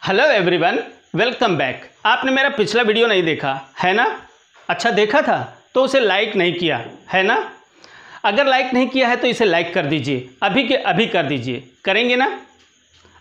Hello everyone, welcome back. आपने मेरा पिछला वीडियो नहीं देखा है ना? अच्छा देखा था तो उसे लाइक नहीं किया है ना? अगर लाइक नहीं किया है तो इसे लाइक कर दीजिए, अभी के अभी कर दीजिए। करेंगे ना?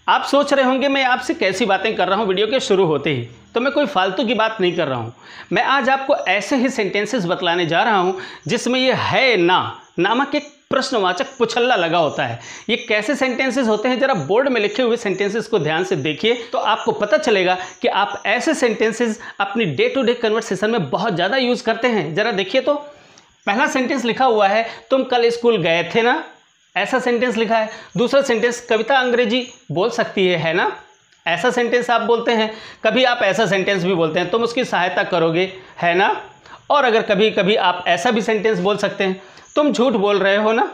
आप सोच रहे होंगे मैं आपसे कैसी बातें कर रहा हूँ वीडियो के शुरू होते ही, तो मैं कोई फालतू की बात नहीं कर रहा हूँ। मैं आज आपको ऐसे ही सेंटेंसेस बतलाने जा रहा हूँ जिसमें ये है ना नामक एक प्रश्नवाचक पुछल्ला लगा होता है। ये कैसे सेंटेंसेस होते हैं, जरा बोर्ड में लिखे हुए सेंटेंसेस को ध्यान से देखिए तो आपको पता चलेगा कि आप ऐसे सेंटेंसेस अपनी डे टू डे कन्वर्सेशन में बहुत ज़्यादा यूज़ करते हैं। जरा देखिए तो पहला सेंटेंस लिखा हुआ है, तुम कल स्कूल गए थे ना, ऐसा सेंटेंस लिखा है। दूसरा सेंटेंस, कविता अंग्रेजी बोल सकती है ना, ऐसा सेंटेंस आप बोलते हैं। कभी आप ऐसा सेंटेंस भी बोलते हैं, तुम उसकी सहायता करोगे है ना। और अगर कभी कभी आप ऐसा भी सेंटेंस बोल सकते हैं, तुम झूठ बोल रहे हो ना,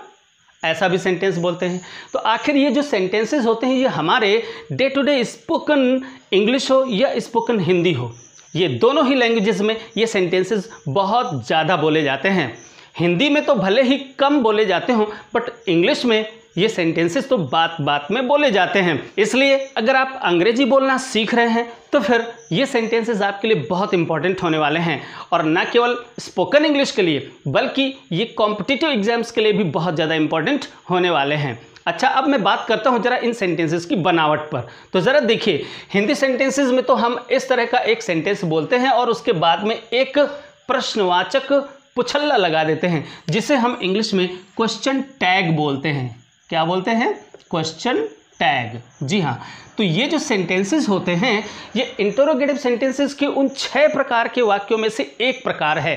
ऐसा भी सेंटेंस बोलते हैं। तो आखिर ये जो सेंटेंसेस होते हैं ये हमारे day to day spoken English हो या स्पोकन हिंदी हो, ये दोनों ही लैंग्वेजेस में ये सेंटेंसेस बहुत ज़्यादा बोले जाते हैं। हिंदी में तो भले ही कम बोले जाते हों, बट इंग्लिश में ये सेंटेंसेस तो बात बात में बोले जाते हैं। इसलिए अगर आप अंग्रेजी बोलना सीख रहे हैं तो फिर ये सेंटेंसेस आपके लिए बहुत इंपॉर्टेंट होने वाले हैं। और ना केवल स्पोकन इंग्लिश के लिए बल्कि ये कॉम्पिटिटिव एग्जाम्स के लिए भी बहुत ज़्यादा इंपॉर्टेंट होने वाले हैं। अच्छा, अब मैं बात करता हूँ जरा इन सेंटेंसेस की बनावट पर। तो ज़रा देखिए, हिंदी सेंटेंसेस में तो हम इस तरह का एक सेंटेंस बोलते हैं और उसके बाद में एक प्रश्नवाचक पुछल्ला लगा देते हैं, जिसे हम इंग्लिश में क्वेश्चन टैग बोलते हैं। क्या बोलते हैं? Question tag. जी हाँ, तो ये जो सेंटेंसेस होते हैं ये इंटरोगेटिव सेंटेंसेस के उन 6 प्रकार के वाक्यों में से एक प्रकार है।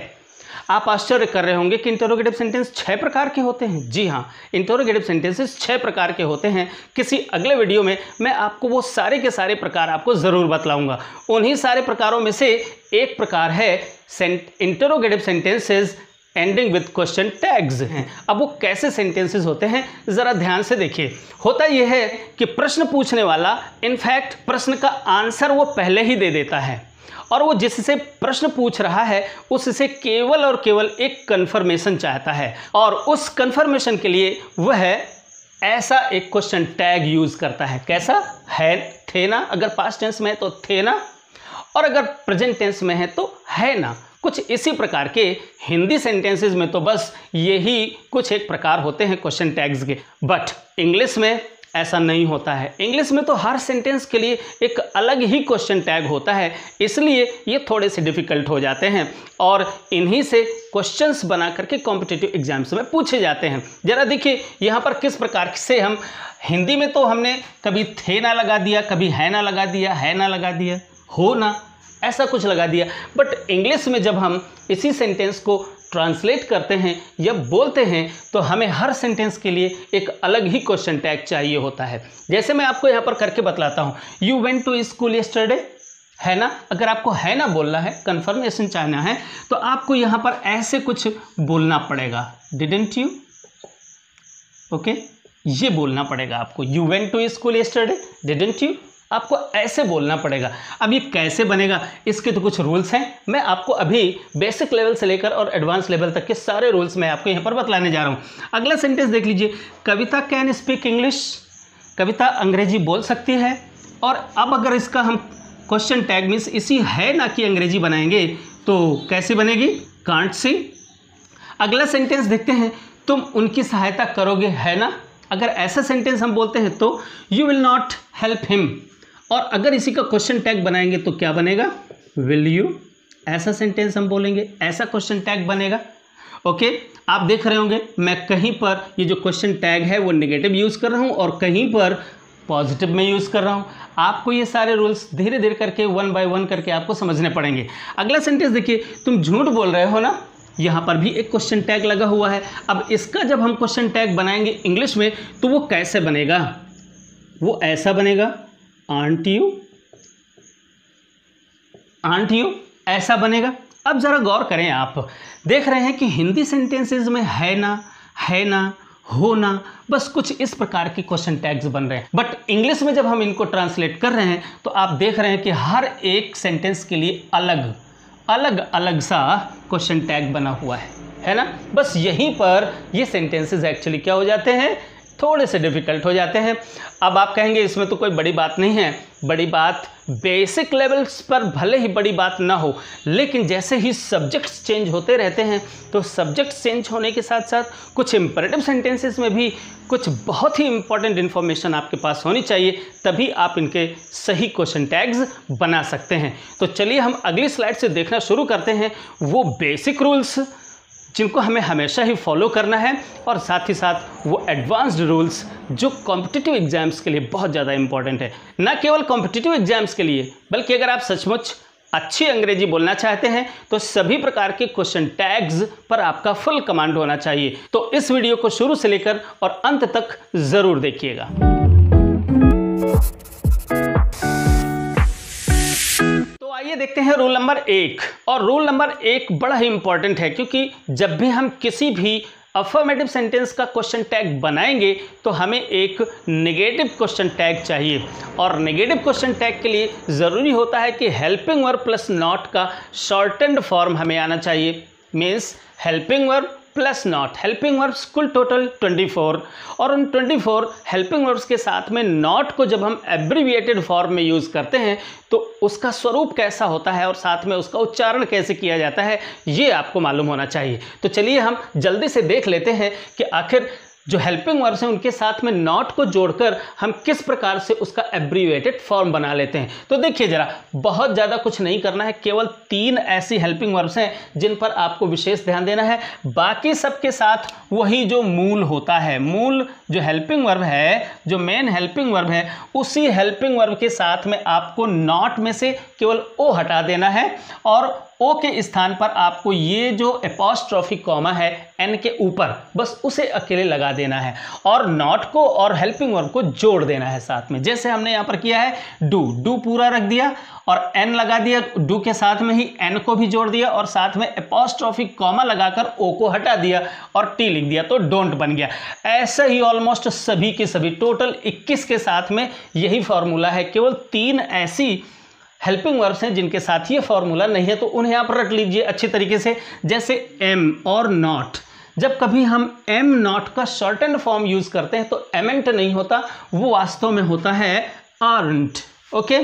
आप आश्चर्य कर रहे होंगे कि इंटरोगेटिव सेंटेंस 6 प्रकार के होते हैं। जी हाँ, इंटरोगेटिव सेंटेंसेस 6 प्रकार के होते हैं। किसी अगले वीडियो में मैं आपको वो सारे के सारे प्रकार आपको ज़रूर बतलाऊंगा। उन्हीं सारे प्रकारों में से एक प्रकार है interrogative sentences ending with question tags हैं। अब वो कैसे सेंटेंसेस होते हैं ज़रा ध्यान से देखिए। होता यह है कि प्रश्न पूछने वाला इनफैक्ट प्रश्न का आंसर वो पहले ही दे देता है और वो जिससे प्रश्न पूछ रहा है उससे केवल और केवल एक कंफर्मेशन चाहता है, और उस कंफर्मेशन के लिए वह ऐसा एक क्वेश्चन टैग यूज़ करता है। कैसा है? थे ना, अगर पास्ट टेंस में है तो थे ना, और अगर प्रेजेंट टेंस में है तो है ना। कुछ इसी प्रकार के हिंदी सेंटेंसेस में तो बस यही कुछ एक प्रकार होते हैं क्वेश्चन टैग्स के। बट इंग्लिश में ऐसा नहीं होता है। इंग्लिश में तो हर सेंटेंस के लिए एक अलग ही क्वेश्चन टैग होता है, इसलिए ये थोड़े से डिफ़िकल्ट हो जाते हैं और इन्हीं से क्वेश्चंस बना करके कॉम्पिटिटिव एग्जाम्स में पूछे जाते हैं। ज़रा देखिए यहाँ पर किस प्रकार से हम हिंदी में तो हमने कभी थे ना लगा दिया, कभी है ना लगा दिया, है ना लगा दिया, हो ना ऐसा कुछ लगा दिया। बट इंग्लिश में जब हम इसी सेंटेंस को ट्रांसलेट करते हैं या बोलते हैं तो हमें हर सेंटेंस के लिए एक अलग ही क्वेश्चन टैग चाहिए होता है। जैसे मैं आपको यहाँ पर करके बतलाता हूँ, you went to school yesterday, है ना। अगर आपको है ना बोलना है, कंफर्मेशन चाहना है, तो आपको यहाँ पर ऐसे कुछ बोलना पड़ेगा, डिडंट यू। ओके, ये बोलना पड़ेगा आपको, you went to school yesterday, didn't you. आपको ऐसे बोलना पड़ेगा। अब ये कैसे बनेगा, इसके तो कुछ रूल्स हैं। मैं आपको अभी बेसिक लेवल से लेकर और एडवांस लेवल तक के सारे रूल्स मैं आपको यहाँ पर बतलाने जा रहा हूँ। अगला सेंटेंस देख लीजिए, कविता कैन स्पीक इंग्लिश, कविता अंग्रेजी बोल सकती है। और अब अगर इसका हम क्वेश्चन टैग मीन्स इसी है ना कि अंग्रेजी बनाएंगे तो कैसे बनेगी? Can't see. अगला सेंटेंस देखते हैं, तुम उनकी सहायता करोगे, है ना। अगर ऐसा सेंटेंस हम बोलते हैं तो you will not help him, और अगर इसी का क्वेश्चन टैग बनाएंगे तो क्या बनेगा? Will you. ऐसा सेंटेंस हम बोलेंगे, ऐसा क्वेश्चन टैग बनेगा। ओके, आप देख रहे होंगे मैं कहीं पर ये जो क्वेश्चन टैग है वो नेगेटिव यूज़ कर रहा हूँ और कहीं पर पॉजिटिव में यूज़ कर रहा हूँ। आपको ये सारे रूल्स धीरे धीरे करके 1 बाय 1 करके आपको समझने पड़ेंगे। अगला सेंटेंस देखिए, तुम झूठ बोल रहे हो ना, यहाँ पर भी एक क्वेश्चन टैग लगा हुआ है। अब इसका जब हम क्वेश्चन टैग बनाएंगे इंग्लिश में तो वो कैसे बनेगा? वो ऐसा बनेगा, आंट यू, आंट यू, ऐसा बनेगा। अब ज़रा गौर करें, आप देख रहे हैं कि हिंदी सेंटेंसेस में है ना, हो ना, बस कुछ इस प्रकार के क्वेश्चन टैग्स बन रहे हैं। बट इंग्लिश में जब हम इनको ट्रांसलेट कर रहे हैं तो आप देख रहे हैं कि हर एक सेंटेंस के लिए अलग अलग सा क्वेश्चन टैग बना हुआ है ना। बस यहीं पर ये सेंटेंसेस एक्चुअली क्या हो जाते हैं? थोड़े से डिफ़िकल्ट हो जाते हैं। अब आप कहेंगे इसमें तो कोई बड़ी बात नहीं है। बड़ी बात बेसिक लेवल्स पर भले ही बड़ी बात ना हो, लेकिन जैसे ही सब्जेक्ट्स चेंज होते रहते हैं तो सब्जेक्ट्स चेंज होने के साथ साथ कुछ इंपरेटिव सेंटेंसेस में भी कुछ बहुत ही इंपॉर्टेंट इन्फॉर्मेशन आपके पास होनी चाहिए, तभी आप इनके सही क्वेश्चन टैग्स बना सकते हैं। तो चलिए हम अगली स्लाइड से देखना शुरू करते हैं वो बेसिक रूल्स जिनको हमें हमेशा ही फॉलो करना है, और साथ ही साथ वो एडवांस्ड रूल्स जो कॉम्पिटिटिव एग्जाम्स के लिए बहुत ज़्यादा इंपॉर्टेंट है। ना केवल कॉम्पिटिटिव एग्जाम्स के लिए, बल्कि अगर आप सचमुच अच्छी अंग्रेजी बोलना चाहते हैं तो सभी प्रकार के क्वेश्चन टैग्स पर आपका फुल कमांड होना चाहिए। तो इस वीडियो को शुरू से लेकर और अंत तक ज़रूर देखिएगा। आइए देखते हैं रूल नंबर 1। और रूल नंबर 1 बड़ा ही इंपॉर्टेंट है, क्योंकि जब भी हम किसी भी अफर्मेटिव सेंटेंस का क्वेश्चन टैग बनाएंगे तो हमें एक नेगेटिव क्वेश्चन टैग चाहिए, और नेगेटिव क्वेश्चन टैग के लिए ज़रूरी होता है कि हेल्पिंग वर्ब प्लस नॉट का शॉर्टेंड फॉर्म हमें आना चाहिए। Means helping verb plus not, helping verbs कुल टोटल 24, और उन 24 हेल्पिंग वर्ब्स के साथ में नॉट को जब हम एब्रीविएटेड फॉर्म में यूज़ करते हैं तो उसका स्वरूप कैसा होता है और साथ में उसका उच्चारण कैसे किया जाता है, ये आपको मालूम होना चाहिए। तो चलिए हम जल्दी से देख लेते हैं कि आखिर जो हेल्पिंग वर्ब्स हैं उनके साथ में नॉट को जोड़कर हम किस प्रकार से उसका एब्रीविएटेड फॉर्म बना लेते हैं। तो देखिए ज़रा, बहुत ज़्यादा कुछ नहीं करना है, केवल 3 ऐसी हेल्पिंग वर्ब्स हैं जिन पर आपको विशेष ध्यान देना है। बाकी सबके साथ वही जो मूल होता है, मूल जो हेल्पिंग वर्ब है, जो मेन हेल्पिंग वर्ब है, उसी हेल्पिंग वर्ब के साथ में आपको नॉट में से केवल ओ हटा देना है, और ओ के स्थान पर आपको ये जो एपॉस्ट्रोफी कॉमा है एन के ऊपर, बस उसे अकेले लगा देना है, और नॉट को और हेल्पिंग वर्ब को जोड़ देना है साथ में। जैसे हमने यहाँ पर किया है, डू पूरा रख दिया और एन लगा दिया, डू के साथ में ही एन को भी जोड़ दिया और साथ में एपॉस्ट्रोफी कॉमा लगाकर ओ को हटा दिया और टी लिख दिया, तो डोंट बन गया। ऐसा ही ऑलमोस्ट सभी के सभी टोटल 21 के साथ में यही फॉर्मूला है। केवल 3 ऐसी हेल्पिंग वर्ब्स हैं जिनके साथ ये फॉर्मूला नहीं है, तो उन्हें आप रट लीजिए अच्छी तरीके से। जैसे एम और नॉट, जब कभी हम एम नॉट का शॉर्टेंड फॉर्म यूज़ करते हैं तो एमेंट नहीं होता, वो वास्तव में होता है आर्नट। ओके,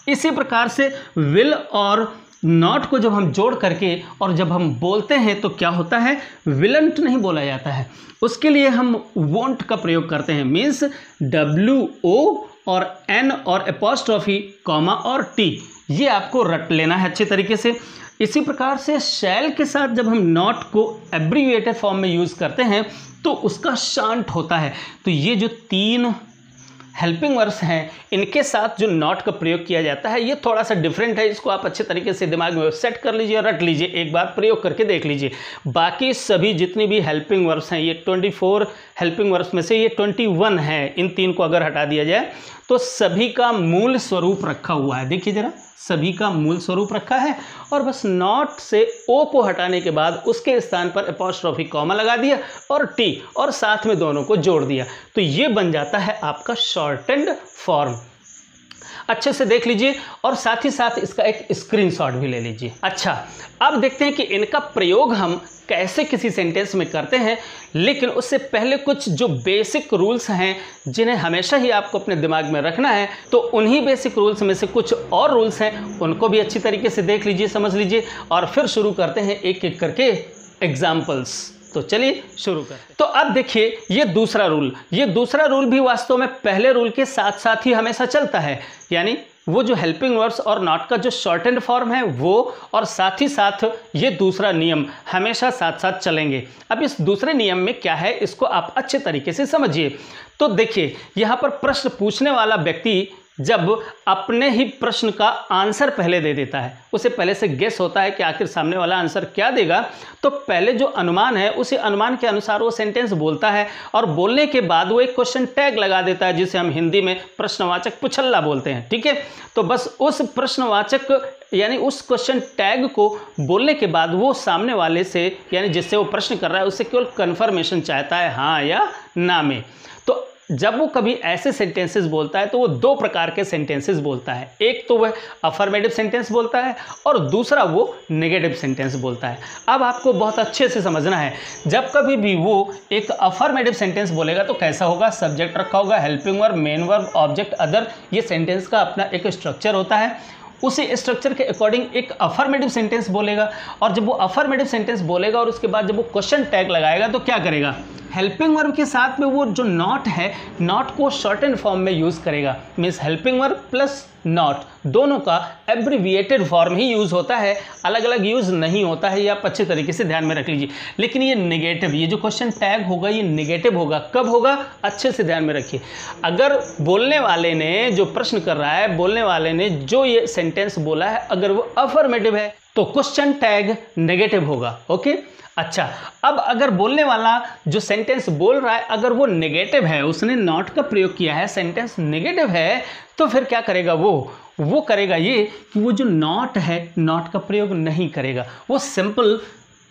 इसी प्रकार से विल और नॉट को जब हम जोड़ करके और जब हम बोलते हैं तो क्या होता है, विलंट नहीं बोला जाता है, उसके लिए हम वोंट का प्रयोग करते हैं। मीन्स WO और N और एपॉस्ट्रोफी कॉमा और T, ये आपको रट लेना है अच्छे तरीके से। इसी प्रकार से शैल के साथ जब हम नॉट को एब्रीविएटेड फॉर्म में यूज़ करते हैं तो उसका शांट होता है। तो ये जो 3 हेल्पिंग वर्ब्स हैं इनके साथ जो नॉट का प्रयोग किया जाता है, ये थोड़ा सा डिफरेंट है। इसको आप अच्छे तरीके से दिमाग में सेट कर लीजिए और रट लीजिए, एक बार प्रयोग करके देख लीजिए। बाकी सभी जितनी भी हेल्पिंग वर्ब्स हैं, ये 24 हेल्पिंग वर्ब्स में से ये 21 है, इन 3 को अगर हटा दिया जाए तो सभी का मूल स्वरूप रखा हुआ है। देखिए ज़रा, सभी का मूल स्वरूप रखा है, और बस नॉट से ओ को हटाने के बाद उसके स्थान पर एपॉस्ट्रोफी कॉमा लगा दिया और टी, और साथ में दोनों को जोड़ दिया, तो ये बन जाता है आपका शॉर्टेंड फॉर्म। अच्छे से देख लीजिए और साथ ही साथ इसका एक स्क्रीनशॉट भी ले लीजिए। अच्छा, अब देखते हैं कि इनका प्रयोग हम कैसे किसी सेंटेंस में करते हैं, लेकिन उससे पहले कुछ जो बेसिक रूल्स हैं जिन्हें हमेशा ही आपको अपने दिमाग में रखना है, तो उन्हीं बेसिक रूल्स में से कुछ और रूल्स हैं, उनको भी अच्छी तरीके से देख लीजिए, समझ लीजिए, और फिर शुरू करते हैं एक एक करके एग्जाम्पल्स। तो चलिए शुरू करते हैं। तो अब देखिए, ये दूसरा रूल भी वास्तव में पहले रूल के साथ साथ ही हमेशा चलता है, यानी वो जो हेल्पिंग वर्ब्स और नॉट का जो शॉर्टेंड फॉर्म है वो, और साथ ही साथ ये दूसरा नियम हमेशा साथ साथ चलेंगे। अब इस दूसरे नियम में क्या है, इसको आप अच्छे तरीके से समझिए। तो देखिए, यहाँ पर प्रश्न पूछने वाला व्यक्ति जब अपने ही प्रश्न का आंसर पहले दे देता है, उसे पहले से गेस होता है कि आखिर सामने वाला आंसर क्या देगा, तो पहले जो अनुमान है उसी अनुमान के अनुसार वो सेंटेंस बोलता है, और बोलने के बाद वो एक क्वेश्चन टैग लगा देता है जिसे हम हिंदी में प्रश्नवाचक पुछल्ला बोलते हैं। ठीक है, तो बस उस प्रश्नवाचक यानी उस क्वेश्चन टैग को बोलने के बाद वो सामने वाले से, यानी जिससे वो प्रश्न कर रहा है, उससे केवल कन्फर्मेशन चाहता है हाँ या ना में। तो जब वो कभी ऐसे सेंटेंसेस बोलता है तो वो दो प्रकार के सेंटेंसेस बोलता है। एक तो वह अफर्मेटिव सेंटेंस बोलता है और दूसरा वो नेगेटिव सेंटेंस बोलता है। अब आपको बहुत अच्छे से समझना है, जब कभी भी वो एक अफर्मेटिव सेंटेंस बोलेगा तो कैसा होगा, सब्जेक्ट रखा होगा, helping verb, main verb, object, other, ये सेंटेंस का अपना एक स्ट्रक्चर होता है। उसी स्ट्रक्चर के अकॉर्डिंग एक अफर्मेटिव सेंटेंस बोलेगा, और जब वो अफर्मेटिव सेंटेंस बोलेगा और उसके बाद जब वो क्वेश्चन टैग लगाएगा तो क्या करेगा, हेल्पिंग वर्ब के साथ में वो जो नॉट है, नॉट को शॉर्टन फॉर्म में यूज़ करेगा। Means helping verb plus not दोनों का एब्रीविएटेड फॉर्म ही यूज़ होता है, अलग अलग यूज़ नहीं होता है। ये आप अच्छे तरीके से ध्यान में रख लीजिए। लेकिन ये नेगेटिव, ये जो क्वेश्चन टैग होगा ये नेगेटिव होगा। कब होगा, अच्छे से ध्यान में रखिए। अगर बोलने वाले ने, जो प्रश्न कर रहा है, बोलने वाले ने जो ये सेंटेंस बोला है अगर वो अफर्मेटिव है तो क्वेश्चन टैग नेगेटिव होगा। ओके, अच्छा, अब अगर बोलने वाला जो सेंटेंस बोल रहा है अगर वो नेगेटिव है, उसने नॉट का प्रयोग किया है, सेंटेंस नेगेटिव है, तो फिर क्या करेगा वो करेगा ये कि वो जो नॉट है, नॉट का प्रयोग नहीं करेगा। वो सिंपल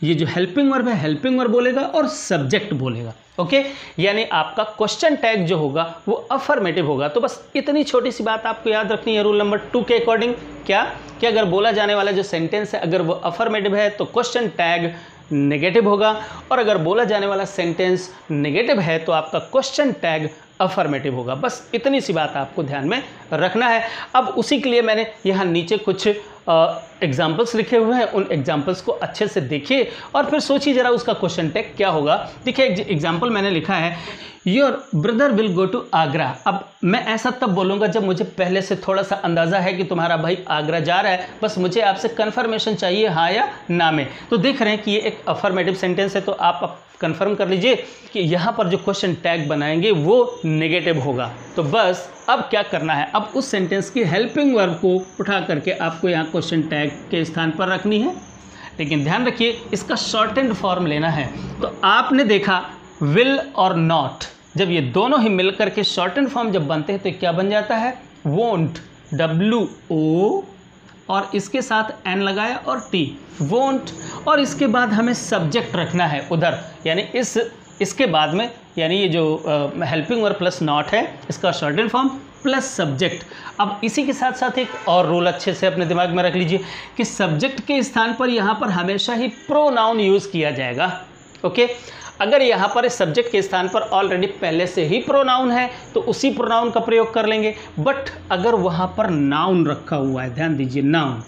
ये जो हेल्पिंग वर्ब है, हेल्पिंग वर्ब बोलेगा और सब्जेक्ट बोलेगा। ओके, यानी आपका क्वेश्चन टैग जो होगा वो अफर्मेटिव होगा। तो बस इतनी छोटी सी बात आपको याद रखनी है रूल नंबर 2 के अकॉर्डिंग, क्या कि अगर बोला जाने वाला जो सेंटेंस है अगर वो अफर्मेटिव है तो क्वेश्चन टैग नेगेटिव होगा, और अगर बोला जाने वाला सेंटेंस नेगेटिव है तो आपका क्वेश्चन टैग अफर्मेटिव होगा। बस इतनी सी बात आपको ध्यान में रखना है। अब उसी के लिए मैंने यहाँ नीचे कुछ एग्जाम्पल्स लिखे हुए हैं, उन एग्जाम्पल्स को अच्छे से देखिए और फिर सोचिए ज़रा उसका क्वेश्चन टैग क्या होगा। देखिए एग्जाम्पल मैंने लिखा है, your brother will go to Agra. अब मैं ऐसा तब बोलूँगा जब मुझे पहले से थोड़ा सा अंदाज़ा है कि तुम्हारा भाई आगरा जा रहा है, बस मुझे आपसे कन्फर्मेशन चाहिए हाँ या ना में। तो देख रहे हैं कि ये एक अफर्मेटिव सेंटेंस है, तो आप कंफर्म कर लीजिए कि यहाँ पर जो क्वेश्चन टैग बनाएंगे वो नेगेटिव होगा। तो बस अब क्या करना है, अब उस सेंटेंस की हेल्पिंग वर्ब को उठा करके आपको यहाँ क्वेश्चन टैग के स्थान पर रखनी है। लेकिन ध्यान रखिए इसका शॉर्टेंड फॉर्म लेना है। तो आपने देखा विल और नॉट, जब ये दोनों ही मिलकर के शॉर्टेंड फॉर्म जब बनते हैं तो क्या बन जाता है, वोंट, WO और इसके साथ एन लगाया और टी, वोंट, और इसके बाद हमें सब्जेक्ट रखना है उधर, यानी इसके बाद में, यानी ये जो हेल्पिंग वर्ब प्लस नॉट है इसका शॉर्टेन फॉर्म प्लस सब्जेक्ट। अब इसी के साथ साथ एक और रूल अच्छे से अपने दिमाग में रख लीजिए कि सब्जेक्ट के स्थान पर यहाँ पर हमेशा ही प्रोनाउन यूज़ किया जाएगा। ओके, अगर यहाँ पर इस सब्जेक्ट के स्थान पर ऑलरेडी पहले से ही प्रोनाउन है तो उसी प्रोनाउन का प्रयोग कर लेंगे। बट अगर वहाँ पर नाउन रखा हुआ है, ध्यान दीजिए, नाउन,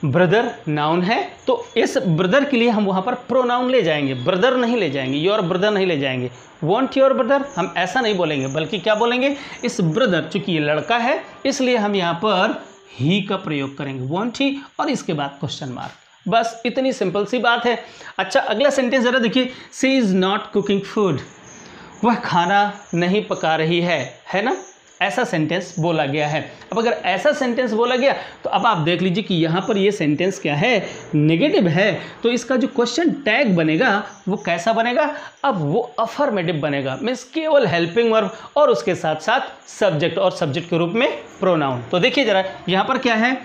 ब्रदर नाउन है, तो इस ब्रदर के लिए हम वहाँ पर प्रोनाउन ले जाएंगे, ब्रदर नहीं ले जाएंगे, योर ब्रदर नहीं ले जाएंगे, वॉन्ट योर ब्रदर हम ऐसा नहीं बोलेंगे, बल्कि क्या बोलेंगे, इस ब्रदर, चूंकि ये लड़का है इसलिए हम यहाँ पर ही का प्रयोग करेंगे, वॉन्ट ही, और इसके बाद क्वेश्चन मार्क। बस इतनी सिंपल सी बात है। अच्छा, अगला सेंटेंस जरा देखिए, she is not cooking food, वह खाना नहीं पका रही है ना, ऐसा सेंटेंस बोला गया है। अब अगर ऐसा सेंटेंस बोला गया तो अब आप देख लीजिए कि यहाँ पर ये सेंटेंस क्या है, नेगेटिव है, तो इसका जो क्वेश्चन टैग बनेगा वो कैसा बनेगा, अब वो अफर्मेटिव बनेगा, मीन्स केवल हेल्पिंग वर्ब और उसके साथ साथ सब्जेक्ट, और सब्जेक्ट के रूप में प्रोनाउन। तो देखिए जरा यहाँ पर क्या है,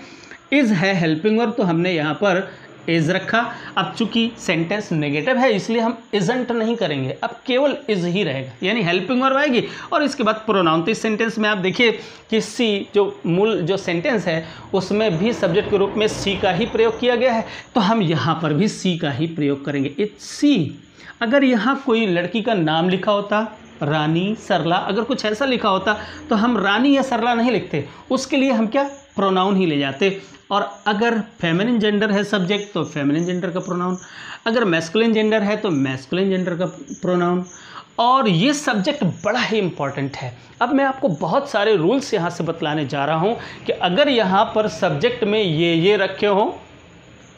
इज़ है हेल्पिंग वर्ब, तो हमने यहाँ पर इज़ रखा। अब चूंकि सेंटेंस नेगेटिव है इसलिए हम इजंट नहीं करेंगे, अब केवल इज़ ही रहेगा, यानी हेल्पिंग वर्ब आएगी और इसके बाद प्रोनाउन। तो इस सेंटेंस में आप देखिए कि सी, जो मूल जो सेंटेंस है उसमें भी सब्जेक्ट के रूप में सी का ही प्रयोग किया गया है, तो हम यहाँ पर भी सी का ही प्रयोग करेंगे, इट्स सी। अगर यहाँ कोई लड़की का नाम लिखा होता, रानी, सरला, अगर कुछ ऐसा लिखा होता तो हम रानी या सरला नहीं लिखते, उसके लिए हम क्या, प्रोनाउन ही ले जाते। और अगर फेमिनिन जेंडर है सब्जेक्ट तो फेमिनिन जेंडर का प्रोनाउन, अगर मैस्कुलिन जेंडर है तो मैस्कुलिन जेंडर का प्रोनाउन। और ये सब्जेक्ट बड़ा ही इंपॉर्टेंट है। अब मैं आपको बहुत सारे रूल्स यहाँ से बतलाने जा रहा हूँ कि अगर यहाँ पर सब्जेक्ट में ये रखे हों,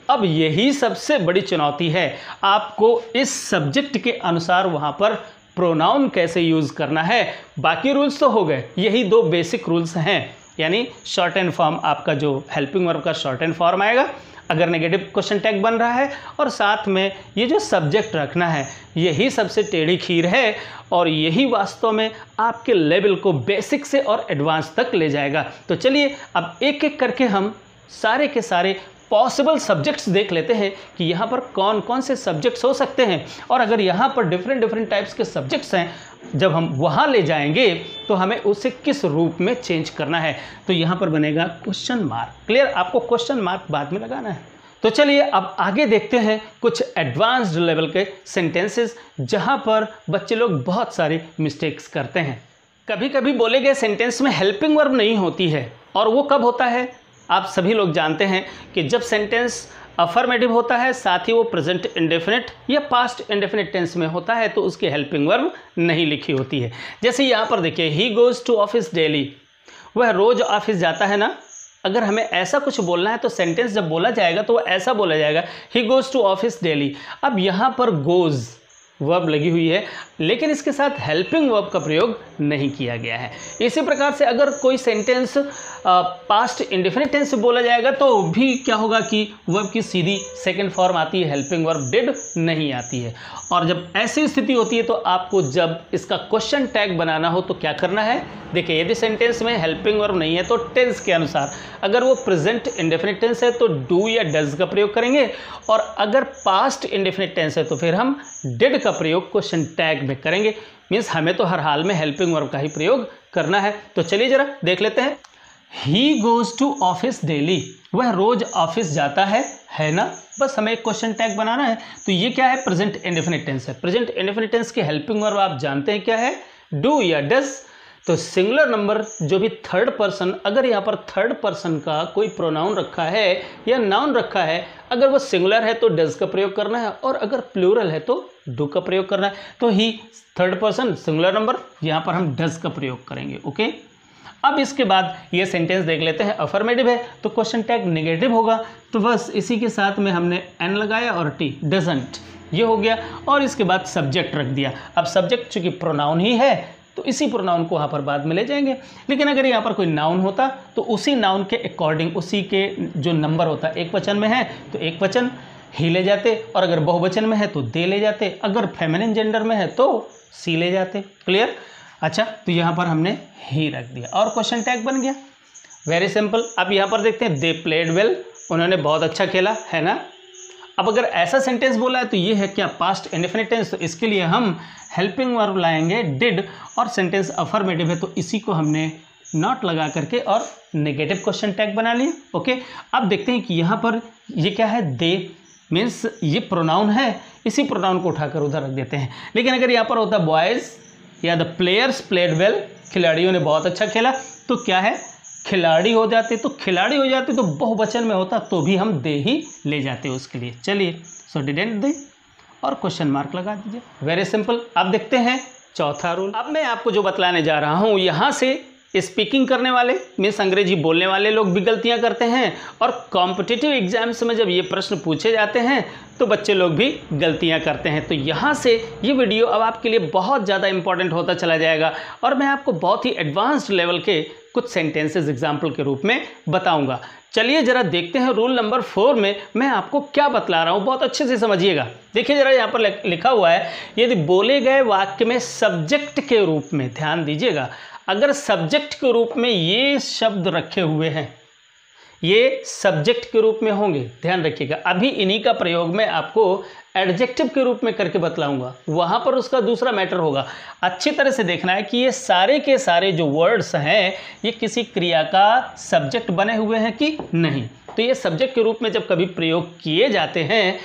अब यही सबसे बड़ी चुनौती है, आपको इस सब्जेक्ट के अनुसार वहाँ पर प्रोनाउन कैसे यूज़ करना है। बाकी रूल्स तो हो गए, यही 2 बेसिक रूल्स हैं, यानी शॉर्ट एंड फॉर्म, आपका जो हेल्पिंग वर्ब का शॉर्ट एंड फॉर्म आएगा अगर नेगेटिव क्वेश्चन टैग बन रहा है, और साथ में ये जो सब्जेक्ट रखना है, यही सबसे टेढ़ी खीर है और यही वास्तव में आपके लेवल को बेसिक से और एडवांस तक ले जाएगा। तो चलिए अब एक एक करके हम सारे के सारे पॉसिबल सब्जेक्ट्स देख लेते हैं कि यहाँ पर कौन कौन से सब्जेक्ट्स हो सकते हैं, और अगर यहाँ पर डिफरेंट डिफरेंट टाइप्स के सब्जेक्ट्स हैं, जब हम वहाँ ले जाएंगे तो हमें उसे किस रूप में चेंज करना है। तो यहाँ पर बनेगा क्वेश्चन मार्क। क्लियर? आपको क्वेश्चन मार्क बाद में लगाना है। तो चलिए अब आगे देखते हैं कुछ एडवांस्ड लेवल के सेंटेंसेस जहाँ पर बच्चे लोग बहुत सारी मिस्टेक्स करते हैं। कभी कभी बोले गए सेंटेंस में हेल्पिंग वर्ब नहीं होती है, और वो कब होता है? आप सभी लोग जानते हैं कि जब सेंटेंस अफर्मेटिव होता है, साथ ही वो प्रेजेंट इंडेफिनिट या पास्ट इंडेफिनिट टेंस में होता है, तो उसकी हेल्पिंग वर्ब नहीं लिखी होती है। जैसे यहाँ पर देखिए, he goes to office daily, वह रोज़ ऑफिस जाता है ना। अगर हमें ऐसा कुछ बोलना है तो सेंटेंस जब बोला जाएगा तो वो ऐसा बोला जाएगा, he goes to office daily. अब यहाँ पर गोज़ वर्ब लगी हुई है, लेकिन इसके साथ हेल्पिंग वर्ब का प्रयोग नहीं किया गया है। इसी प्रकार से अगर कोई सेंटेंस पास्ट इंडेफिनिट टेंस से बोला जाएगा तो भी क्या होगा कि वर्ब की सीधी सेकंड फॉर्म आती है, हेल्पिंग वर्ब डिड नहीं आती है। और जब ऐसी स्थिति होती है तो आपको जब इसका क्वेश्चन टैग बनाना हो तो क्या करना है? देखिए, यदि सेंटेंस में हेल्पिंग वर्ब नहीं है तो टेंस के अनुसार, अगर वो प्रेजेंट इंडेफिनिट टेंस है तो डू या डज का प्रयोग करेंगे, और अगर पास्ट इंडेफिनिट टेंस है तो फिर हम डिड का प्रयोग क्वेश्चन टैग में करेंगे। मीन्स हमें तो हर हाल में हेल्पिंग वर्ब का ही प्रयोग करना है। तो चलिए जरा देख लेते हैं। He goes to office daily, वह रोज ऑफिस जाता है ना। बस हमें एक क्वेश्चन टैग बनाना है। तो ये क्या है? प्रेजेंट इंडेफिनिट टेंस है। प्रेजेंट इंडेफिनिट टेंस की हेल्पिंग वर्ब आप जानते हैं क्या है? डू या डज। तो सिंगुलर नंबर जो भी थर्ड पर्सन, अगर यहाँ पर थर्ड पर्सन का कोई प्रोनाउन रखा है या नाउन रखा है, अगर वो सिंगुलर है तो डज का प्रयोग करना है, और अगर प्लूरल है तो डू का प्रयोग करना है। तो ही थर्ड पर्सन सिंगुलर नंबर, यहाँ पर हम डज का प्रयोग करेंगे। ओके, अब इसके बाद ये सेंटेंस देख लेते हैं। अफर्मेटिव है तो क्वेश्चन टैग नेगेटिव होगा, तो बस इसी के साथ में हमने एन लगाया और टी, डजंट, ये हो गया। और इसके बाद सब्जेक्ट रख दिया। अब सब्जेक्ट चूंकि प्रोनाउन ही है तो इसी प्रोनाउन को वहाँ पर बाद में ले जाएंगे। लेकिन अगर यहाँ पर कोई नाउन होता तो उसी नाउन के अकॉर्डिंग, उसी के जो नंबर होता, एक वचन में है तो एक वचन ही ले जाते, और अगर बहुवचन में है तो दे ले जाते, अगर फेमिनिन जेंडर में है तो सी ले जाते। क्लियर? अच्छा, तो यहाँ पर हमने ही रख दिया और क्वेश्चन टैग बन गया। Very simple. अब यहाँ पर देखते हैं, दे प्लेड वेल, उन्होंने बहुत अच्छा खेला, है ना। अब अगर ऐसा सेंटेंस बोला है तो ये है क्या? Past indefinite tense. तो इसके लिए हम हेल्पिंग वर्ब लाएंगे डिड, और सेंटेंस अफर्मेटिव है तो इसी को हमने नॉट लगा करके और नेगेटिव क्वेश्चन टैग बना लिया। ओके, अब देखते हैं कि यहाँ पर ये क्या है? दे मीन्स ये प्रोनाउन है, इसी प्रोनाउन को उठाकर उधर रख देते हैं। लेकिन अगर यहाँ पर होता बॉयज़ या द प्लेयर्स प्लेड वेल, खिलाड़ियों ने बहुत अच्छा खेला, तो क्या है? खिलाड़ी हो जाते। तो खिलाड़ी हो जाते तो बहुवचन में होता तो भी हम दे ही ले जाते उसके लिए। चलिए, सो डिडंट दे और क्वेश्चन मार्क लगा दीजिए। Very simple. अब देखते हैं चौथा रूल। अब मैं आपको जो बतलाने जा रहा हूँ, यहाँ से स्पीकिंग करने वाले मीन्स अंग्रेजी बोलने वाले लोग भी गलतियाँ करते हैं, और कॉम्पिटिटिव एग्जाम्स में जब ये प्रश्न पूछे जाते हैं तो बच्चे लोग भी गलतियाँ करते हैं। तो यहाँ से ये वीडियो अब आपके लिए बहुत ज़्यादा इंपॉर्टेंट होता चला जाएगा, और मैं आपको बहुत ही एडवांस्ड लेवल के कुछ सेंटेंसेस एग्जाम्पल के रूप में बताऊँगा। चलिए जरा देखते हैं रूल नंबर 4 में मैं आपको क्या बतला रहा हूँ, बहुत अच्छे से समझिएगा। देखिए जरा, यहाँ पर लिखा हुआ है, यदि बोले गए वाक्य में सब्जेक्ट के रूप में, ध्यान दीजिएगा, अगर सब्जेक्ट के रूप में ये शब्द रखे हुए हैं, ये सब्जेक्ट के रूप में होंगे, ध्यान रखिएगा। अभी इन्हीं का प्रयोग मैं आपको एडजेक्टिव के रूप में करके बतलाऊंगा, वहाँ पर उसका दूसरा मैटर होगा। अच्छी तरह से देखना है कि ये सारे के सारे जो वर्ड्स हैं ये किसी क्रिया का सब्जेक्ट बने हुए हैं कि नहीं। तो ये सब्जेक्ट के रूप में जब कभी प्रयोग किए जाते हैं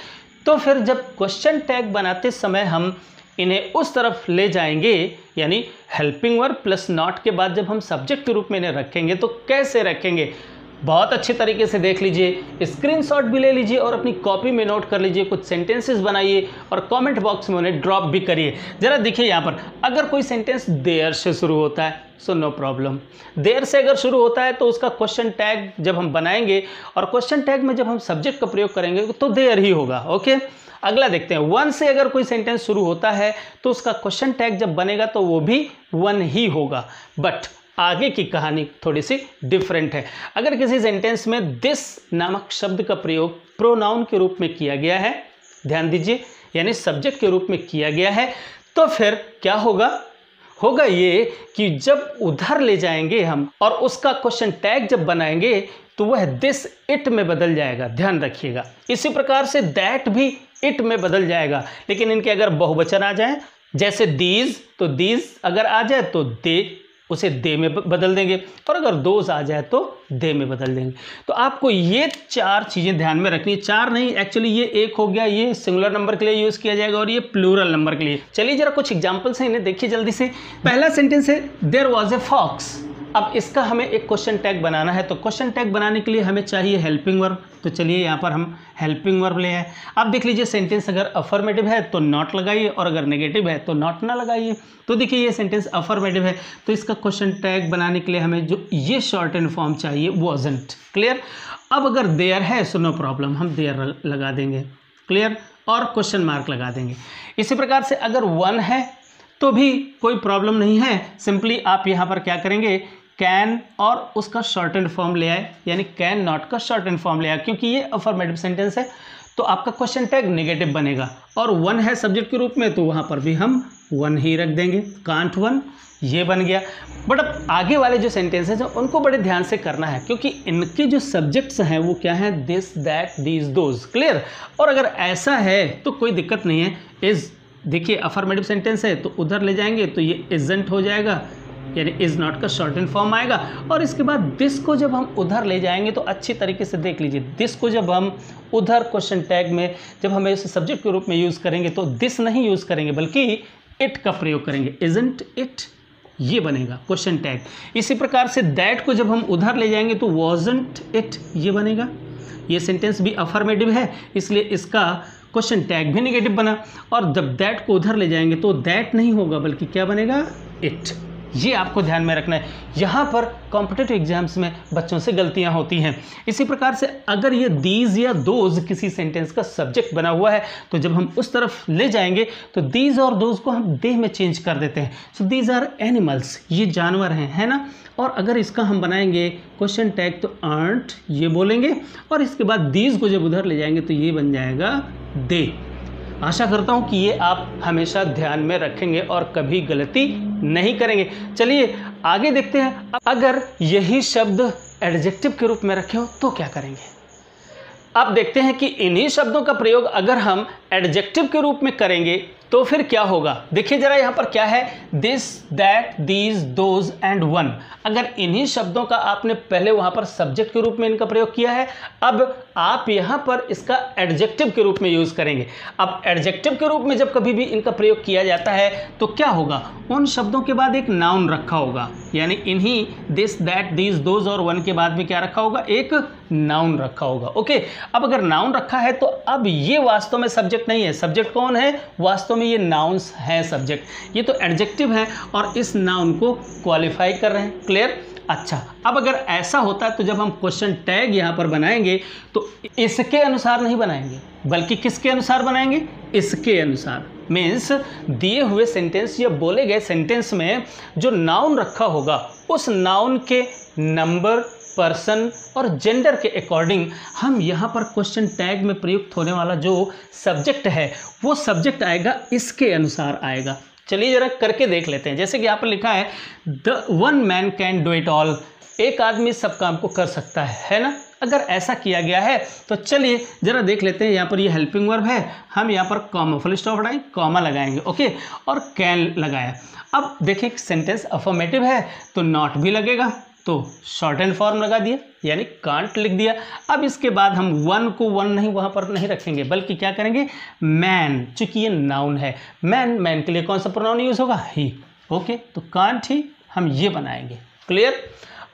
तो फिर जब क्वेश्चन टैग बनाते समय हम इन्हें उस तरफ ले जाएंगे, यानी हेल्पिंग वर्ब प्लस नॉट के बाद जब हम सब्जेक्ट के रूप में इन्हें रखेंगे तो कैसे रखेंगे, बहुत अच्छे तरीके से देख लीजिए। स्क्रीनशॉट भी ले लीजिए और अपनी कॉपी में नोट कर लीजिए, कुछ सेंटेंसेस बनाइए और कमेंट बॉक्स में उन्हें ड्रॉप भी करिए। ज़रा देखिए यहाँ पर, अगर कोई सेंटेंस देयर से शुरू होता है सो नो प्रॉब्लम। देयर से अगर शुरू होता है तो उसका क्वेश्चन टैग जब हम बनाएंगे और क्वेश्चन टैग में जब हम सब्जेक्ट का प्रयोग करेंगे तो देयर ही होगा। ओके, अगला देखते हैं, वन से अगर कोई सेंटेंस शुरू होता है तो उसका क्वेश्चन टैग जब बनेगा तो वो भी वन ही होगा। बट आगे की कहानी थोड़ी सी डिफरेंट है। अगर किसी सेंटेंस में दिस नामक शब्द का प्रयोग प्रोनाउन के रूप में किया गया है, ध्यान दीजिए, यानी सब्जेक्ट के रूप में किया गया है, तो फिर क्या होगा, होगा ये कि जब उधर ले जाएंगे हम और उसका क्वेश्चन टैग जब बनाएंगे तो वह दिस इट में बदल जाएगा, ध्यान रखिएगा। इसी प्रकार से दैट भी इट में बदल जाएगा, लेकिन इनके अगर बहुवचन आ जाए जैसे दीज, तो दीज अगर आ जाए तो दे, उसे दे में बदल देंगे, और अगर दोज आ जाए तो दे में बदल देंगे। तो आपको ये 4 चीज़ें ध्यान में रखनी, 4 नहीं एक्चुअली ये एक हो गया, ये सिंगुलर नंबर के लिए यूज़ किया जाएगा और ये प्लूरल नंबर के लिए। चलिए जरा कुछ एग्जांपल्स हैं, इन्हें देखिए जल्दी से। पहला सेंटेंस है देयर वाज ए फॉक्स। अब इसका हमें एक क्वेश्चन टैग बनाना है, तो क्वेश्चन टैग बनाने के लिए हमें चाहिए हेल्पिंग वर्ब। तो चलिए यहाँ पर हम हेल्पिंग वर्ब ले आए। अब देख लीजिए सेंटेंस अगर अफर्मेटिव है तो नॉट लगाइए, और अगर नेगेटिव है तो नॉट ना लगाइए। तो देखिए ये सेंटेंस अफर्मेटिव है, तो इसका क्वेश्चन टैग बनाने के लिए हमें जो ये शॉर्ट एंड फॉर्म चाहिए वॉजंट। क्लियर। अब अगर देयर है सो नो प्रॉब्लम, हम देयर लगा देंगे। क्लियर। और क्वेश्चन मार्क लगा देंगे। इसी प्रकार से अगर वन है तो भी कोई प्रॉब्लम नहीं है, सिंपली आप यहाँ पर क्या करेंगे, कैन और उसका शॉर्ट एंड फॉर्म ले आए, यानी कैन नॉट का शॉर्ट एंड फॉर्म ले आए, क्योंकि ये अफर्मेटिव सेंटेंस है तो आपका क्वेश्चन टैग नेगेटिव बनेगा। और वन है सब्जेक्ट के रूप में, तो वहाँ पर भी हम वन ही रख देंगे, कांट वन, ये बन गया। बट अब आगे वाले जो सेंटेंसेस हैं उनको बड़े ध्यान से करना है, क्योंकि इनके जो सब्जेक्ट्स हैं वो क्या है, this that these those. Clear. और अगर ऐसा है तो कोई दिक्कत नहीं है। इज़, देखिए अफर्मेटिव सेंटेंस है तो उधर ले जाएंगे तो ये इजंट हो जाएगा, यानी इज़ नॉट का शॉर्ट एंड फॉर्म आएगा। और इसके बाद दिस को जब हम उधर ले जाएंगे तो अच्छी तरीके से देख लीजिए, दिस को जब हम उधर क्वेश्चन टैग में जब हम इसे सब्जेक्ट के रूप में यूज़ करेंगे तो दिस नहीं यूज़ करेंगे बल्कि इट का प्रयोग करेंगे, इजंट इट, ये बनेगा क्वेश्चन टैग। इसी प्रकार से दैट को जब हम उधर ले जाएंगे तो वॉजंट इट, ये बनेगा। ये सेंटेंस भी अफर्मेटिव है इसलिए इसका क्वेश्चन टैग भी नेगेटिव बना। और जब दैट को उधर ले जाएंगे तो दैट नहीं होगा बल्कि क्या बनेगा, इट। ये आपको ध्यान में रखना है, यहाँ पर कॉम्पिटिटिव एग्जाम्स में बच्चों से गलतियाँ होती हैं। इसी प्रकार से अगर ये दीज या दोज किसी सेंटेंस का सब्जेक्ट बना हुआ है तो जब हम उस तरफ ले जाएंगे तो दीज और दोज को हम दे में चेंज कर देते हैं। सो दीज आर एनिमल्स, ये जानवर हैं, है ना। और अगर इसका हम बनाएंगे क्वेश्चन टैग तो आर्ट, ये बोलेंगे, और इसके बाद दीज को जब उधर ले जाएंगे तो ये बन जाएगा दे। आशा करता हूँ कि ये आप हमेशा ध्यान में रखेंगे और कभी गलती नहीं करेंगे। चलिए आगे देखते हैं। अगर यही शब्द एडजेक्टिव के रूप में रखे हो तो क्या करेंगे। अब देखते हैं कि इन्हीं शब्दों का प्रयोग अगर हम एडजेक्टिव के रूप में करेंगे तो फिर क्या होगा। देखिए जरा यहाँ पर क्या है, this that these those and one. अगर इन्हीं शब्दों का आपने पहले वहाँ पर सब्जेक्ट के रूप में इनका प्रयोग किया है, अब आप यहाँ पर इसका एडजेक्टिव के रूप में यूज़ करेंगे। अब एडजेक्टिव के रूप में जब कभी भी इनका प्रयोग किया जाता है तो क्या होगा, उन शब्दों के बाद एक नाउन रखा होगा, यानी इन्हीं दिस दैट दीज दोज और वन के बाद में क्या रखा होगा, एक नाउन रखा होगा। ओके। अब अगर नाउन रखा है तो अब ये वास्तव में सब्जेक्ट नहीं है, सब्जेक्ट कौन है, वास्तव में ये नाउन्स हैं सब्जेक्ट, ये तो एडजेक्टिव है और इस नाउन को क्वालिफाई कर रहे हैं। क्लियर। अच्छा, अब अगर ऐसा होता है तो जब हम क्वेश्चन टैग यहाँ पर बनाएंगे तो इसके अनुसार नहीं बनाएंगे बल्कि किसके अनुसार बनाएंगे, इसके अनुसार। मीन्स दिए हुए सेंटेंस या बोले गए सेंटेंस में जो नाउन रखा होगा उस नाउन के नंबर, पर्सन और जेंडर के अकॉर्डिंग हम यहाँ पर क्वेश्चन टैग में प्रयुक्त होने वाला जो सब्जेक्ट है वो सब्जेक्ट आएगा, इसके अनुसार आएगा। चलिए जरा करके देख लेते हैं। जैसे कि यहाँ पर लिखा है the one man can do it all, एक आदमी सब काम को कर सकता है ना। अगर ऐसा किया गया है तो चलिए जरा देख लेते हैं। यहाँ पर ये हेल्पिंग वर्ब है, हम यहाँ पर कॉमा, फुल स्टॉप हटाएं, कॉमा लगाएंगे। ओके। और कैन लगाया। अब देखिए सेंटेंस अफर्मेटिव है तो नॉट भी लगेगा, तो शॉर्ट एंड फॉर्म लगा दिया यानी कांट लिख दिया। अब इसके बाद हम वन को वन नहीं वहाँ पर नहीं रखेंगे बल्कि क्या करेंगे, मैन, चूंकि ये नाउन है, मैन, मैन के लिए कौन सा प्रोनाउन यूज़ होगा, ही। ओके। तो कांट ही हम ये बनाएंगे। क्लियर।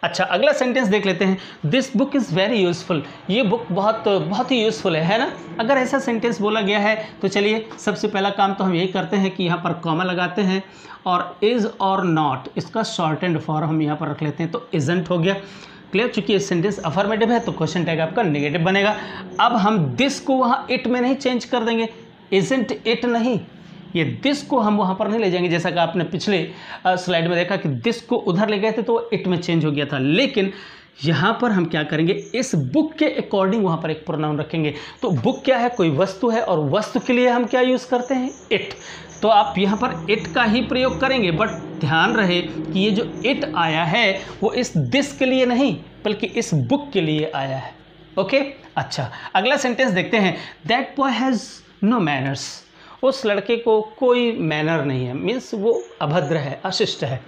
अच्छा, अगला सेंटेंस देख लेते हैं। This book is very useful, ये बुक बहुत ही यूज़फुल है ना। अगर ऐसा सेंटेंस बोला गया है तो चलिए सबसे पहला काम तो हम यही करते हैं कि यहाँ पर कॉमा लगाते हैं और इज़ और नॉट इसका शॉर्ट एंड फॉर्म हम यहाँ पर रख लेते हैं, तो इजंट हो गया। क्लियर। चूंकि ये सेंटेंस अफर्मेटिव है तो क्वेश्चन टैग आपका नेगेटिव बनेगा। अब हम दिस को वहाँ इट में नहीं चेंज कर देंगे, इजंट इट नहीं, ये दिस को हम वहाँ पर नहीं ले जाएंगे। जैसा कि आपने पिछले स्लाइड में देखा कि दिस को उधर ले गए थे तो इट में चेंज हो गया था, लेकिन यहाँ पर हम क्या करेंगे, इस बुक के अकॉर्डिंग वहाँ पर एक प्रोनाउन रखेंगे। तो बुक क्या है, कोई वस्तु है और वस्तु के लिए हम क्या यूज़ करते हैं, इट। तो आप यहाँ पर इट का ही प्रयोग करेंगे, बट ध्यान रहे कि ये जो इट आया है वो इस दिस के लिए नहीं, बल्कि इस बुक के लिए आया है। ओके, अच्छा अगला सेंटेंस देखते हैं। That boy has no manners. उस लड़के को कोई मैनर नहीं है, मीन्स वो अभद्र है, अशिष्ट है।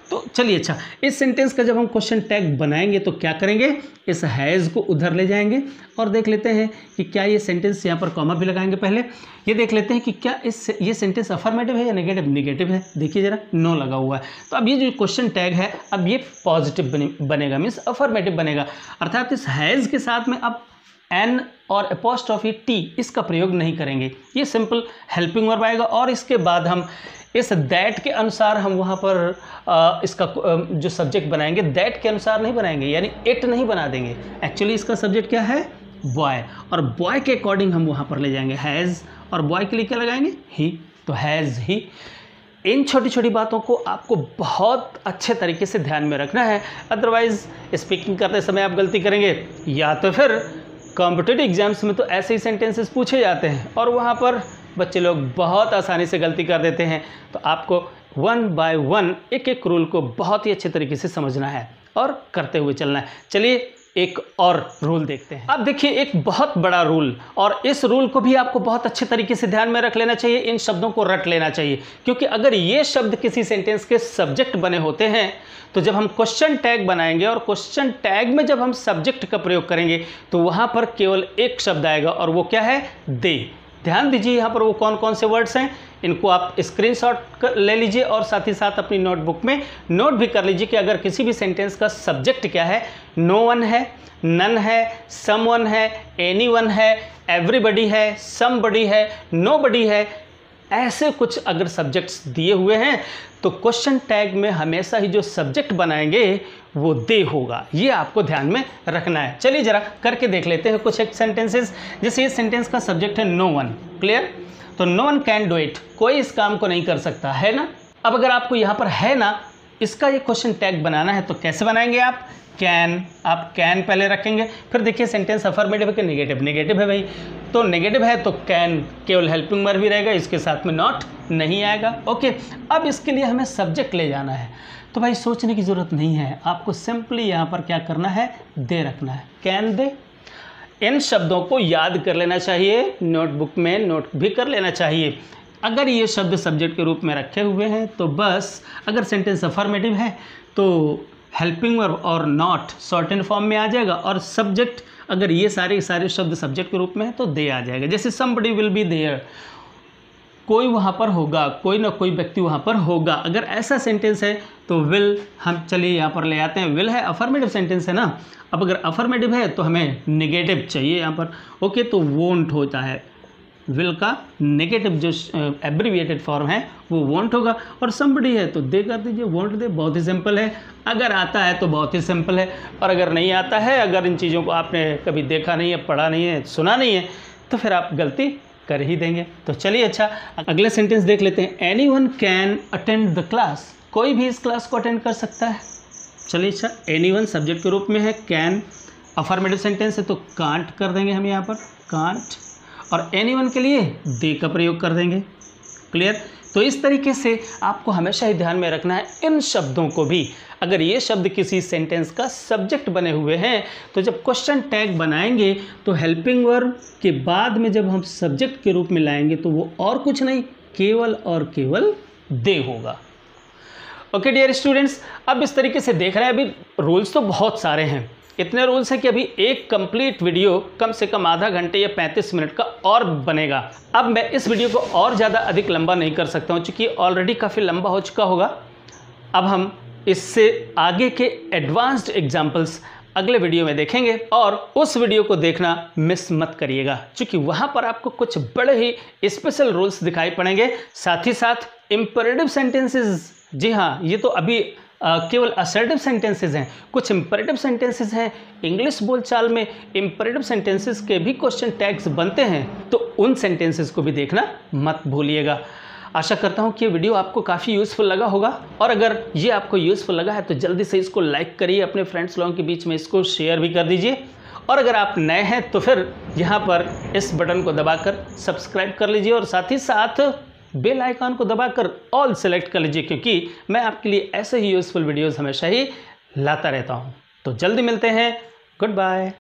तो चलिए, अच्छा इस सेंटेंस का जब हम क्वेश्चन टैग बनाएंगे तो क्या करेंगे, इस हैज़ को उधर ले जाएंगे और देख लेते हैं कि क्या ये सेंटेंस, यहाँ पर कॉमा भी लगाएंगे पहले, ये देख लेते हैं कि क्या ये सेंटेंस अफर्मेटिव है या नेगेटिव। नेगेटिव है, देखिए जरा नो लगा हुआ है। तो अब ये जो क्वेश्चन टैग है अब ये पॉजिटिव बनेगा, मीन्स अफर्मेटिव बनेगा, अर्थात इस हैज़ के साथ में अब एन और अपोस्ट्रोफी टी इसका प्रयोग नहीं करेंगे, ये सिंपल हेल्पिंग वर्ब आएगा। और इसके बाद हम इस दैट के अनुसार हम वहाँ पर इसका जो सब्जेक्ट बनाएंगे दैट के अनुसार नहीं बनाएंगे, यानी इट नहीं बना देंगे। एक्चुअली इसका सब्जेक्ट क्या है, बॉय, और बॉय के अकॉर्डिंग हम वहाँ पर ले जाएंगे हैज़, और बॉय के लिए क्या लगाएंगे, ही, तो हैज़ ही। इन छोटी छोटी बातों को आपको बहुत अच्छे तरीके से ध्यान में रखना है, अदरवाइज़ स्पीकिंग करते समय आप गलती करेंगे, या तो फिर कॉम्पिटिटिव एग्जाम्स में तो ऐसे ही सेंटेंसेस पूछे जाते हैं और वहाँ पर बच्चे लोग बहुत आसानी से गलती कर देते हैं। तो आपको 1 बाय 1 एक एक रूल को बहुत ही अच्छे तरीके से समझना है और करते हुए चलना है। चलिए एक और रूल देखते हैं। अब देखिए एक बहुत बड़ा रूल, और इस रूल को भी आपको बहुत अच्छे तरीके से ध्यान में रख लेना चाहिए, इन शब्दों को रट लेना चाहिए, क्योंकि अगर ये शब्द किसी सेंटेंस के सब्जेक्ट बने होते हैं तो जब हम क्वेश्चन टैग बनाएंगे और क्वेश्चन टैग में जब हम सब्जेक्ट का प्रयोग करेंगे तो वहाँ पर केवल एक शब्द आएगा और वो क्या है, दे। ध्यान दीजिए यहाँ पर वो कौन कौन से वर्ड्स हैं, इनको आप स्क्रीनशॉट ले लीजिए और साथ ही साथ अपनी नोटबुक में नोट भी कर लीजिए कि अगर किसी भी सेंटेंस का सब्जेक्ट क्या है, नो वन है, नन है, समवन है, एनीवन है, एवरीबडी है, समबडी है, नोबडी है, ऐसे कुछ अगर सब्जेक्ट्स दिए हुए हैं तो क्वेश्चन टैग में हमेशा ही जो सब्जेक्ट बनाएंगे वो दे होगा, ये आपको ध्यान में रखना है। चलिए जरा करके देख लेते हैं कुछ एक सेंटेंसेस। जैसे इस सेंटेंस का सब्जेक्ट है नो वन, क्लियर, तो no one can do it, कोई इस काम को नहीं कर सकता, है ना। अब अगर आपको यहाँ पर है ना, इसका ये क्वेश्चन टैग बनाना है तो कैसे बनाएंगे आप, कैन, आप कैन पहले रखेंगे। फिर देखिए सेंटेंस अफर्मेटिव है कि नेगेटिव, नेगेटिव है भाई, तो नेगेटिव है तो कैन केवल हेल्पिंग वर्ब ही रहेगा, इसके साथ में नॉट नहीं आएगा। ओके, अब इसके लिए हमें सब्जेक्ट ले जाना है, तो भाई सोचने की ज़रूरत नहीं है, आपको सिंपली यहाँ पर क्या करना है, दे रखना है, कैन दे। इन शब्दों को याद कर लेना चाहिए, नोटबुक में नोट भी कर लेना चाहिए। अगर ये शब्द सब्जेक्ट के रूप में रखे हुए हैं तो बस, अगर सेंटेंस अफर्मेटिव है तो हेल्पिंग वर्ब और नॉट शॉर्टेन फॉर्म में आ जाएगा, और सब्जेक्ट अगर ये सारे शब्द सब्जेक्ट के रूप में है तो दे आ जाएगा। जैसे समबडी विल बी देयर, कोई वहाँ पर होगा, कोई ना कोई व्यक्ति वहाँ पर होगा, अगर ऐसा सेंटेंस है तो विल हम चलिए यहाँ पर ले आते हैं, विल है अफर्मेटिव सेंटेंस है ना। अब अगर अफर्मेटिव है तो हमें नेगेटिव चाहिए यहाँ पर, ओके, तो वोंट होता है, विल का नेगेटिव जो एब्रीविएटेड फॉर्म है वो वोंट होगा, और समबडी है तो दे कर दीजिए, वोंट दे, बहुत ही सिंपल है। अगर आता है तो बहुत ही सिंपल है, और अगर नहीं आता है, अगर इन चीज़ों को आपने कभी देखा नहीं है, पढ़ा नहीं है, सुना नहीं है, तो फिर आप गलती कर ही देंगे। तो चलिए अच्छा अगले सेंटेंस देख लेते हैं। Anyone can attend the class, कोई भी इस क्लास को अटेंड कर सकता है। चलिए अच्छा, एनीवन सब्जेक्ट के रूप में है, कैन अफर्मेटिव सेंटेंस है तो कांट कर देंगे हम यहाँ पर, कांट, और एनीवन के लिए दे का प्रयोग कर देंगे, क्लियर। तो इस तरीके से आपको हमेशा ही ध्यान में रखना है इन शब्दों को भी, अगर ये शब्द किसी सेंटेंस का सब्जेक्ट बने हुए हैं तो जब क्वेश्चन टैग बनाएंगे तो हेल्पिंग वर्ब के बाद में जब हम सब्जेक्ट के रूप में लाएंगे तो वो और कुछ नहीं, केवल और केवल दे होगा। ओके डियर स्टूडेंट्स, अब इस तरीके से देख रहे हैं, अभी रूल्स तो बहुत सारे हैं, इतने रूल्स हैं कि अभी एक कंप्लीट वीडियो कम से कम आधा घंटे या 35 मिनट का और बनेगा। अब मैं इस वीडियो को और ज़्यादा अधिक लंबा नहीं कर सकता हूँ, चूँकि ऑलरेडी काफ़ी लंबा हो चुका होगा। अब हम इससे आगे के एडवांस्ड एग्जाम्पल्स अगले वीडियो में देखेंगे, और उस वीडियो को देखना मिस मत करिएगा, क्योंकि वहाँ पर आपको कुछ बड़े ही स्पेशल रूल्स दिखाई पड़ेंगे, साथ ही साथ इम्पेरेटिव सेंटेंसेस। जी हाँ, ये तो अभी केवल असर्टिव सेंटेंसेस हैं, कुछ इम्पेरेटिव सेंटेंसेस हैं। इंग्लिश बोलचाल में इम्पेरेटिव सेंटेंसेस के भी क्वेश्चन टैग्स बनते हैं, तो उन सेंटेंसेस को भी देखना मत भूलिएगा। आशा करता हूँ कि ये वीडियो आपको काफ़ी यूज़फुल लगा होगा, और अगर ये आपको यूज़फुल लगा है तो जल्दी से इसको लाइक करिए, अपने फ्रेंड्स लोगों के बीच में इसको शेयर भी कर दीजिए, और अगर आप नए हैं तो फिर यहाँ पर इस बटन को दबाकर सब्सक्राइब कर लीजिए, और साथ ही साथ बेल आइकन को दबाकर ऑल सेलेक्ट कर लीजिए, क्योंकि मैं आपके लिए ऐसे ही यूज़फुल वीडियोस हमेशा ही लाता रहता हूँ। तो जल्दी मिलते हैं। Good bye.